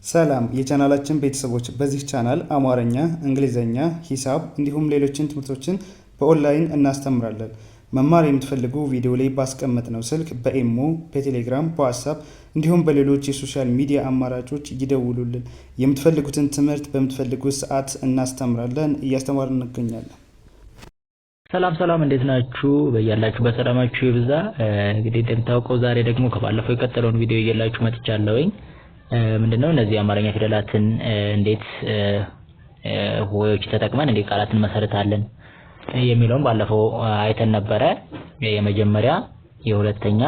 ሰላም የቻናላችን ቤተሰቦች በዚህ ቻናል አማርኛ፣ እንግሊዘኛ፣ ሂሳብ እንዲሁም ሌሎችን ትምህርቶችን በኦንላይን እናስተምራለን። መማር የምትፈልጉ ቪዲዮ ላይ ባስቀመጥነው ስልክ በኢሞ፣ በቴሌግራም፣ በዋትስአፕ እንዲሁም በሌሎች የሶሻል ሚዲያ አማራጮች ይደውሉልን። የምትፈልጉትን ትምህርት በምትፈልጉት ሰዓት እናስተምራለን፣ እያስተማርን እንገኛለን። ሰላም እንዴት ናችሁ? በያላችሁ በሰላማችሁ ይብዛ። እንግዲህ እንደምታውቀው ዛሬ ደግሞ ከባለፈው የቀጠለውን ቪዲዮ እየላችሁ መጥቻለሁኝ። ምንድነው እነዚህ አማርኛ ፊደላትን እንዴት ሆሄዎች ተጠቅመን እንዴት ቃላትን መሰረታለን የሚለውን ባለፈው አይተን ነበረ። የመጀመሪያ የሁለተኛ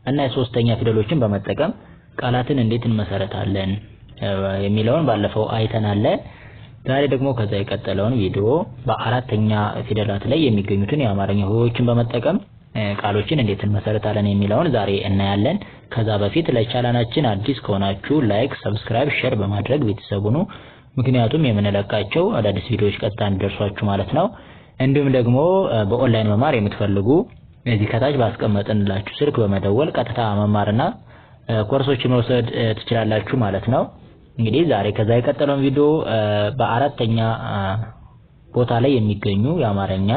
እና የሶስተኛ ፊደሎችን በመጠቀም ቃላትን እንዴት እንመሰረታለን የሚለውን ባለፈው አይተናል። ዛሬ ደግሞ ከዛ የቀጠለውን ቪዲዮ በአራተኛ ፊደላት ላይ የሚገኙትን የአማርኛ ሆሄዎችን በመጠቀም ቃሎችን እንዴት እንመሰረታለን የሚለውን ዛሬ እናያለን። ከዛ በፊት ለቻናላችን አዲስ ከሆናችሁ ላይክ፣ ሰብስክራይብ፣ ሼር በማድረግ ቤተሰብ ሁኑ። ምክንያቱም የምንለቃቸው አዳዲስ ቪዲዮዎች ቀጥታ እንዲደርሷችሁ ማለት ነው። እንዲሁም ደግሞ በኦንላይን መማር የምትፈልጉ እዚህ ከታች ባስቀመጥንላችሁ ስልክ በመደወል ቀጥታ መማርና ኮርሶችን መውሰድ ትችላላችሁ ማለት ነው። እንግዲህ ዛሬ ከዛ የቀጠለውን ቪዲዮ በአራተኛ ቦታ ላይ የሚገኙ የአማርኛ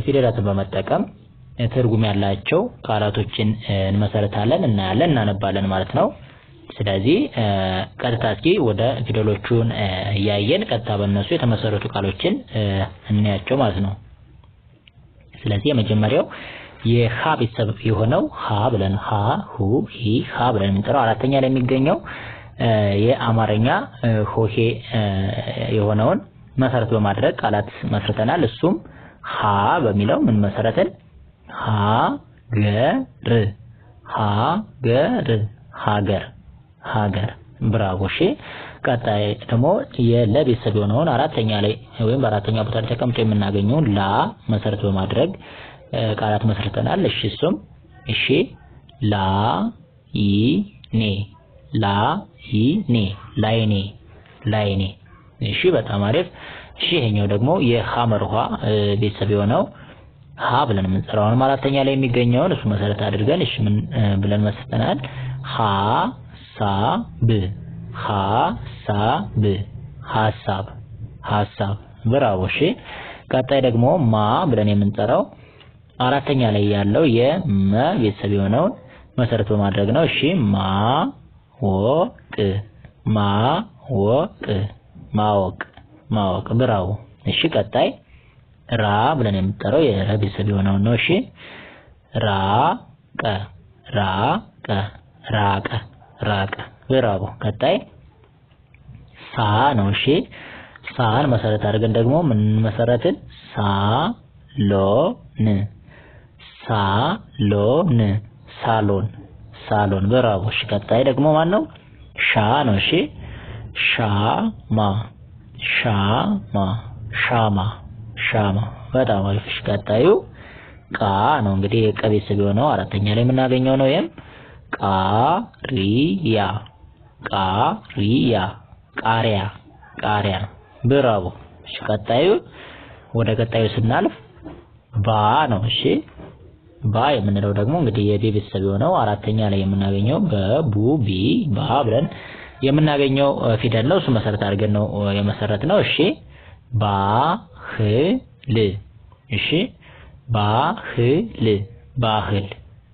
ፊደላትን በመጠቀም ትርጉም ያላቸው ቃላቶችን እንመሰረታለን፣ እናያለን፣ እናነባለን ማለት ነው። ስለዚህ ቀጥታ እስኪ ወደ ፊደሎቹን እያየን ቀጥታ በእነሱ የተመሰረቱ ቃሎችን እናያቸው ማለት ነው። ስለዚህ የመጀመሪያው የሃ ቤተሰብ የሆነው ሃ ብለን ሃ ሁ ሂ ሃ ብለን የምንጠራው አራተኛ ላይ የሚገኘው የአማርኛ ሆሄ የሆነውን መሰረት በማድረግ ቃላት መስርተናል። እሱም ሃ በሚለው ምን መሰረትን? ሀገር ሀገር። ብራቮ። እሺ ቀጣይ ደግሞ የለ ቤተሰብ የሆነውን አራተኛ ላይ ወይም በአራተኛ ቦታ ላይ ተቀምጦ የምናገኘውን ላ መሰረት በማድረግ ቃላት መስርተናል። እሺ እሱም እሺ ላይኔ። እሺ በጣም አሪፍ። እሺ ይሄኛው ደግሞ የሐመር ውሃ ቤተሰብ የሆነው ሀ ብለን የምንጠራውን አራተኛ ላይ የሚገኘውን እሱ መሰረት አድርገን እሺ ምን ብለን መስርተናል? ሐሳብ። ብራቮ። እሺ ቀጣይ ደግሞ ማ ብለን የምንጠራው አራተኛ ላይ ያለው የመ ቤተሰብ የሆነውን መሰረት በማድረግ ነው። እሺ ማወቅ። ብራቮ። እሺ ቀጣይ ራ ብለን የምንጠራው የረ ቤተሰብ የሆነው ነው። እሺ ራቀ። ብራቮ። ቀጣይ ሳ ነው። እሺ ሳን መሰረት አድርገን ደግሞ ምን መሰረትን? ሳሎን። ብራቮ። እሺ ቀጣይ ደግሞ ማን ነው? ሻ ነው። እሺ ሻማ። በጣም አሪፍ። እሺ ቀጣዩ ቃ ነው። እንግዲህ የቀ ቤተሰብ የሆነው አራተኛ ላይ የምናገኘው ነው። ይሄም ቃሪያ። ብራቮ። እሺ ቀጣዩ ወደ ቀጣዩ ስናልፍ ባ ነው። እሺ ባ የምንለው ደግሞ እንግዲህ የቤ ቤተሰብ የሆነው አራተኛ ላይ የምናገኘው ቢ ባ ብለን የምናገኘው ፊደል ነው። እሱ መሰረት አድርገን ነው የመሰረትነው። እሺ ባህል። እሺ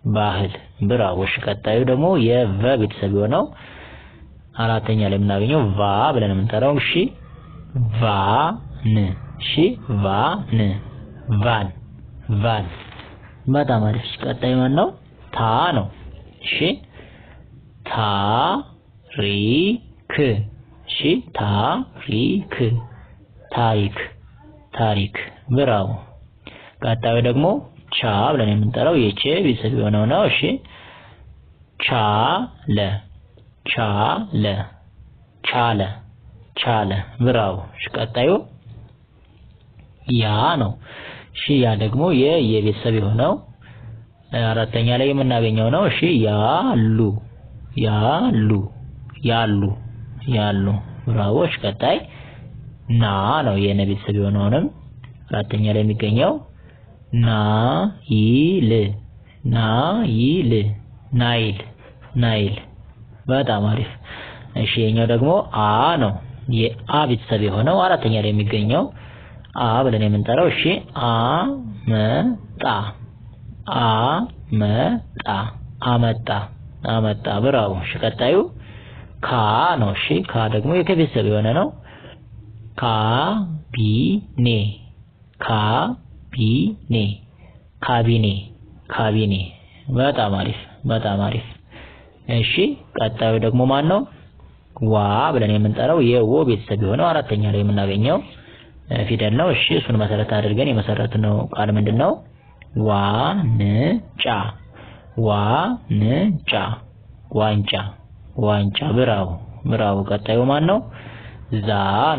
ባህል። ብራቮ። እሺ ቀጣዩ ደግሞ የቨ ቤተሰብ የሆነው አራተኛ ላይ የምናገኘው ቫ ብለን የምንጠራው እሺ ቫን። በጣም አሪፍ። እሺ ቀጣዩ ማን ነው? ታ ነው። እሺ ታሪክ። እሺ ታሪክ። ብራቮ። ቀጣዩ ደግሞ ቻ ብለን የምንጠራው የቼ ቤተሰብ የሆነው ነው። እሺ ቻለ። ብራቮ። እሺ ቀጣዩ ያ ነው። እሺ ያ ደግሞ የቤተሰብ የሆነው አራተኛ ላይ የምናገኘው ነው። እሺ ያሉ። ብራቮ። እሺ ቀጣይ ና ነው የነ ቤተሰብ የሆነውንም አራተኛ ላይ የሚገኘው ናይል። በጣም አሪፍ። እሺ የኛው ደግሞ አ ነው። የአ ቤተሰብ የሆነው አራተኛ ላይ የሚገኘው አ ብለን የምንጠራው እሺ አመጣ አመጣ አመጣ አመጣ ብራው። እሺ ቀጣዩ ካ ነው። እሺ ካ ደግሞ የከቤተሰብ የሆነ ነው። ካቢኔ ካቢኔ ካቢኔ ካቢኔ በጣም አሪፍ በጣም አሪፍ። እሺ ቀጣዩ ደግሞ ማን ነው? ዋ ብለን የምንጠራው የወ ቤተሰብ የሆነው አራተኛ ላይ የምናገኘው ፊደል ነው። እሺ እሱን መሰረት አድርገን የመሰረትነው ቃል ምንድነው? ዋንጫ ዋንጫ ዋንጫ ዋንጫ ብራው ብራው። ቀጣዩ ማን ነው? ዛ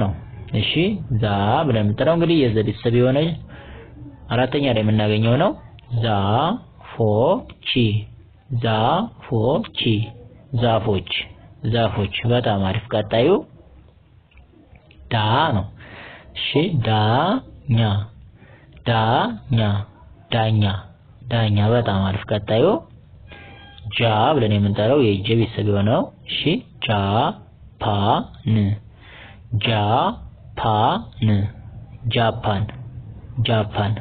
ነው። እሺ ዛ ብለን የምንጠራው እንግዲህ የዘ ቤተሰብ የሆነ አራተኛ ላይ የምናገኘው ነው። ዛፎች ዛፎች ዛፎች ዛፎች በጣም አሪፍ። ቀጣዩ ዳ ነው። እሺ ዳኛ ዳኛ ዳኛ ዳኛ በጣም አሪፍ። ቀጣዩ ጃ ብለን የምንጠራው የጀ ቤተሰብ የሆነው እሺ ጃፓን ጃፓን ጃፓን ጃፓን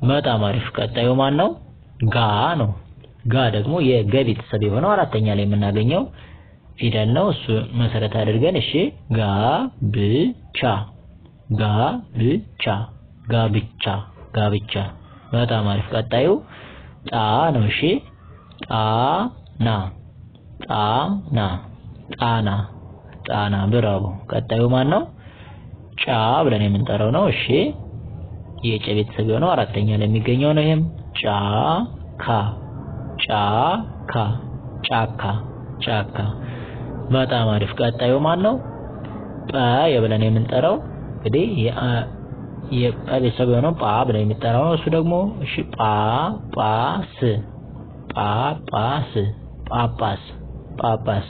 በጣም አሪፍ። ቀጣዩ ማን ነው? ጋ ነው። ጋ ደግሞ የገ ቤተሰብ የሆነው አራተኛ ላይ የምናገኘው ፊደል ነው። እሱ መሰረት አድርገን እሺ ጋብቻ ጋብቻ ጋብቻ ጋብቻ በጣም አሪፍ። ቀጣዩ ጣ ነው። እሺ ጣና ጣና ጣና ጣና ብራው። ቀጣዩ ማን ነው? ጫ ብለን የምንጠራው ነው። እሺ የጨ ቤተሰብ የሆነው አራተኛ ላይ የሚገኘው ነው። ይሄም ጫካ ጫካ ጫካ ጫካ በጣም አሪፍ። ቀጣዩ ማን ነው? ጰ ብለን የምንጠራው እንግዲህ የጰ ቤተሰብ የሆነው ጳ ብለን የሚጠራው ነው። እሱ ደግሞ እሺ ጳጳስ ጳጳስ ጳጳስ ጳጳስ